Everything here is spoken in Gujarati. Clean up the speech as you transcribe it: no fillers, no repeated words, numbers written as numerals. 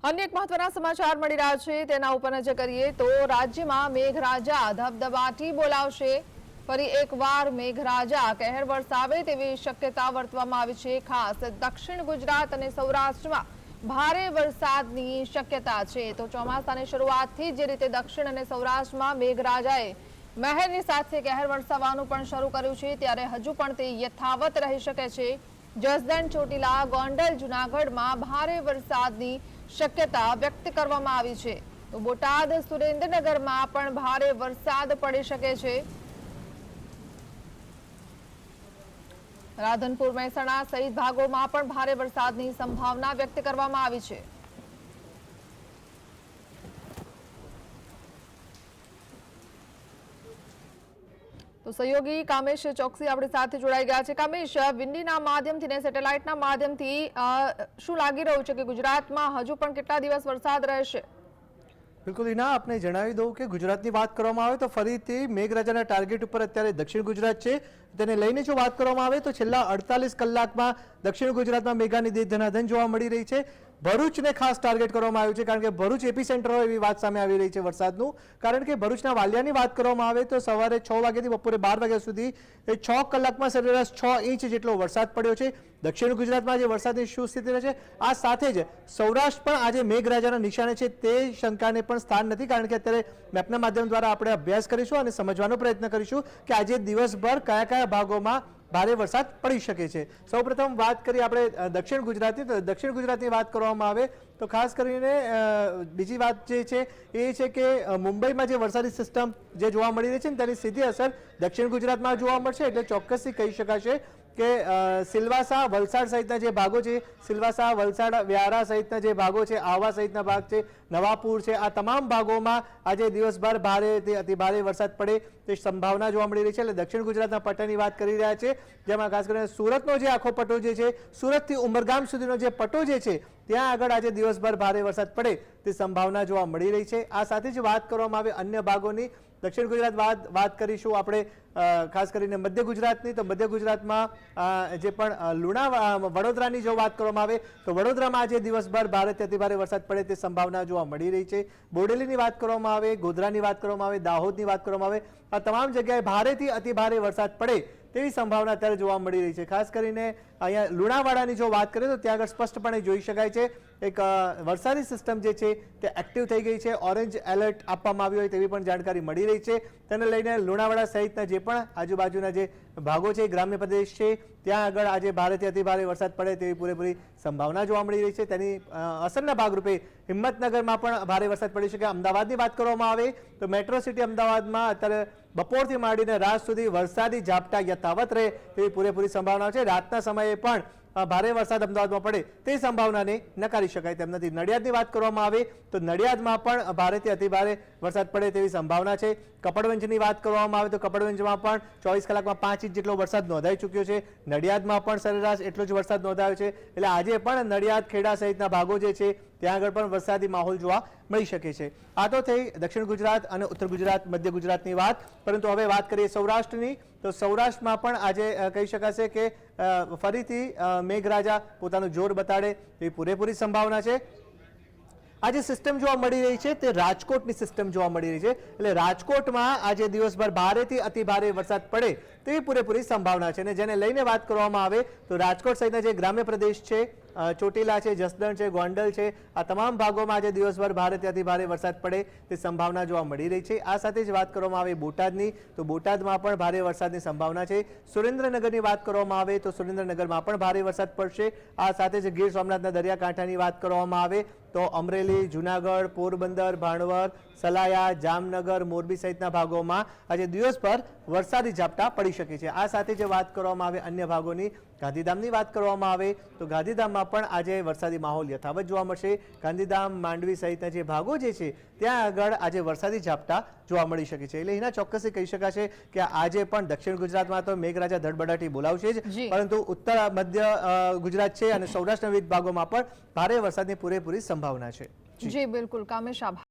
अन्य एक महत्वना समाचार मળી રહ્યા છે તેના ઉપર નજર કરીએ તો રાજ્યમાં મેઘરાજા ધબધબાટી બોલાવશે। ફરી એકવાર મેઘરાજા કહેર વરસાવે તેવી શક્યતા વર્તવામાં આવી છે। ખાસ દક્ષિણ ગુજરાત અને સૌરાષ્ટ્રમાં ભારે વરસાદની શક્યતા છે। તો ચોમાસાની શરૂઆતથી જે રીતે દક્ષિણ અને સૌરાષ્ટ્રમાં મેઘરાજાએ મહેરની સાથે કહેર વરસાવવાનું પણ શરૂ કર્યું છે ત્યારે હજુ પણ તે યથાવત રહી શકે છે। જસદણ, ચોટીલા, ગોંડલ, જૂનાગઢમાં ભારે વરસાદની શક્યતા વ્યક્ત કરવામાં આવી છે। તો બોટાદ, સુરેન્દ્રનગરમાં પણ ભારે વરસાદ પડી શકે છે। રાધનપુર, મહેસાણા સહિત ભાગોમાં પણ ભારે વરસાદની સંભાવના વ્યક્ત કરવામાં આવી છે। તો સહયોગી કામેશ ચોકસી આપણી સાથે જોડાઈ ગયા છે। કામેશ, વિન્ડીના માધ્યમથી ને સેટેલાઇટના માધ્યમથી શું લાગી રહ્યું છે કે ગુજરાતમાં હજુ પણ કેટલા દિવસ વરસાદ રહેશે? બિલકુલ હિના, આપને જણાવી દઉં કે ગુજરાતની વાત કરવામાં આવે તો ફરીથી મેઘરાજાના ટાર્ગેટ ઉપર અત્યારે દક્ષિણ ગુજરાત છે। તેને લઈને જો વાત કરવામાં આવે તો છેલ્લા 48 કલાકમાં દક્ષિણ ગુજરાતમાં મેઘાની ધનાધન જોવા મળી રહી છે। ભરૂચને ખાસ ટાર્ગેટ કરવામાં આવ્યું છે કારણ કે ભરૂચ એપીસેન્ટર હોય એવી વાત સામે આવી રહી છે વરસાદનું। કારણ કે ભરૂચના વાલિયાની વાત કરવામાં આવે તો સવારે 6 વાગ્યાથી બપોરે 12 વાગ્યા સુધી 6 કલાકમાં સરેરાશ 6 ઇંચ જેટલો વરસાદ પડ્યો છે। દક્ષિણ ગુજરાતમાં જે વરસાદની શું સ્થિતિ રહેશે, આ સાથે જ સૌરાષ્ટ્ર પણ આજે મેઘરાજાના નિશાને છે તે શંકાને પણ સ્થાન નથી। કારણ કે અત્યારે મેપના માધ્યમ દ્વારા આપણે અભ્યાસ કરીશું અને સમજવાનો પ્રયત્ન કરીશું કે આજે દિવસભર કયા કયા ભાગોમાં ભારે વરસાદ પડી શકે છે। સૌપ્રથમ વાત કરીએ આપણે દક્ષિણ ગુજરાતની, તો દક્ષિણ ગુજરાતની વાત કરવામાં આવે તો ખાસ કરીને બીજી વાત જે છે એ છે કે મુંબઈમાં જે વરસાદી સિસ્ટમ જે જોવા મળી રહી છે ને તેની સીધી અસર દક્ષિણ ગુજરાતમાં જોવા મળશે। એટલે ચોક્કસથી કહી શકાશે કે સિલવાસા, વલસાડ સહિતના જે ભાગો છે, સિલવાસા, વલસાડ, વ્યારા સહિતના જે ભાગો છે, આહવા સહિતના ભાગ છે, નવાપુર છે, આ તમામ ભાગોમાં આજે દિવસભર ભારેથી અતિભારે વરસાદ પડે તે સંભાવના જોવા મળી રહી છે। એટલે દક્ષિણ ગુજરાતના પટ્ટાની વાત કરી રહ્યા છે, જેમાં ખાસ કરીને સુરતનો જે આખો પટ્ટો જે છે, સુરતથી ઉમરગામ સુધીનો જે પટ્ટો જે છે ત્યાં આગળ આજે દિવસભર ભારે વરસાદ પડે તે સંભાવના જોવા મળી રહી છે। આ સાથે જ વાત કરવામાં આવે અન્ય ભાગોની, દક્ષિણ ગુજરાત વાત કરીશું આપણે ખાસ કરીને મધ્ય ગુજરાતની, તો મધ્ય ગુજરાતમાં જે પણ વડોદરાની જો વાત કરવામાં આવે તો વડોદરામાં આજે દિવસભર ભારેથી અતિભારે વરસાદ પડે તે સંભાવના જોવા મળી રહી છે। બોડેલીની વાત કરવામાં આવે, ગોધરાની વાત કરવામાં આવે, દાહોદની વાત કરવામાં આવે, આ તમામ જગ્યાએ ભારેથી અતિભારે વરસાદ પડે તેવી સંભાવના અત્યારે જોવા મળી રહી છે। ખાસ કરીને અહીંયા લુણાવાડાની જો વાત કરીએ તો ત્યાં આગળ સ્પષ્ટપણે જોઈ શકાય છે એક વરસાદી સિસ્ટમ જે છે તે એક્ટિવ થઈ ગઈ છે। ઓરેન્જ એલર્ટ આપવામાં આવ્યું હોય તેવી પણ જાણકારી મળી રહી છે। તેને લઈને લુણાવાડા સહિતના જે પણ આજુબાજુના જે ભાગો છે, ગ્રામ્ય પ્રદેશ છે, ત્યાં આગળ આજે ભારેથી અતિભારે વરસાદ પડે તેવી પૂરેપૂરી સંભાવના જોવા મળી રહી છે। તેની અસરના ભાગરૂપે હિંમતનગરમાં પણ ભારે વરસાદ પડી શકે। અમદાવાદની વાત કરવામાં આવે તો મેટ્રો સિટી અમદાવાદમાં અત્યારે બપોરથી માંડીને રાત સુધી વરસાદી ઝાપટા યથાવત રહે તેવી પૂરેપૂરી સંભાવના છે। રાતના સમયે પણ ભારે વરસાદ અમદાવાદમાં પડે તે સંભાવનાને નકારી શકાય તેમ નથી। નડિયાદની વાત કરવામાં આવે તો નડિયાદમાં પણ ભારેથી અતિભારે વરસાદ પડે તેવી સંભાવના છે। કપડવંજની વાત કરવામાં આવે તો કપડવંજમાં પણ 24 કલાકમાં 5 ઇંચ જેટલો વરસાદ નોંધાઈ ચૂક્યો છે। નડિયાદમાં પણ સરેરાશ એટલો જ વરસાદ નોંધાયો છે। એટલે આજે પણ નડિયાદ, ખેડા સહિતના ભાગો જે છે ત્યાં આગળ પણ વરસાદી માહોલ જોવા મળી શકે છે। આ તો થઈ દક્ષિણ ગુજરાત અને ઉત્તર ગુજરાત, મધ્ય ગુજરાતની વાત। પરંતુ હવે વાત કરીએ સૌરાષ્ટ્રની, તો સૌરાષ્ટ્રમાં પણ આજે કહી શકાશે કે ફરીથી મેઘરાજા પોતાનું જોર બતાડે તેવી પૂરેપૂરી સંભાવના છે। આજે સિસ્ટમ જોવા મળી રહી છે તે રાજકોટની સિસ્ટમ જોવા મળી રહી છે। એટલે રાજકોટમાં આજે દિવસભર ભારેથી અતિભારે વરસાદ પડે તેવી પૂરેપૂરી સંભાવના છે। અને જેને લઈને વાત કરવામાં આવે તો રાજકોટ સહિતના જે ગ્રામ્ય પ્રદેશ છે, ચોટીલા છે, જસદણ છે, ગોંડલ છે, આ તમામ ભાગોમાં આજે દિવસભર ભારેથી અતિભારે વરસાદ પડે તે સંભાવના જોવા મળી રહી છે। આ સાથે જ વાત કરવામાં આવે બોટાદની, તો બોટાદમાં પણ ભારે વરસાદની સંભાવના છે। સુરેન્દ્રનગરની વાત કરવામાં આવે તો સુરેન્દ્રનગરમાં પણ ભારે વરસાદ પડશે। આ સાથે જ ગીર સોમનાથના દરિયાકાંઠાની વાત કરવામાં આવે તો અમરેલી, જૂનાગઢ, પોરબંદર, ભાણવર, સલાયા, જામનગર, મોરબી સહિતના ભાગોમાં આજે દિવસભર વરસાદી ઝાપટા પડી શકે છે। આ સાથે જે વાત કરવામાં આવે અન્ય ભાગોની, ગાંધીધામની વાત કરવામાં આવે તો ગાંધીધામમાં પણ આજે વરસાદી માહોલ યથાવત જોવા મળશે। ગાંધીધામ, માંડવી સહિતના જે ભાગો જે છે ત્યાં આગળ આજે વરસાદી ઝાપટા જોવા મળી શકે છે। એટલે એના ચોક્કસથી કહી શકાશે કે આજે પણ દક્ષિણ ગુજરાતમાં તો મેઘરાજા ધડબડાટી બોલાવશે જ, પરંતુ ઉત્તર મધ્ય ગુજરાત છે અને સૌરાષ્ટ્રના વિવિધ ભાગોમાં પણ ભારે વરસાદની પૂરેપૂરી સંભાવના છે। જી બિલકુલ કામેશ, આભાર।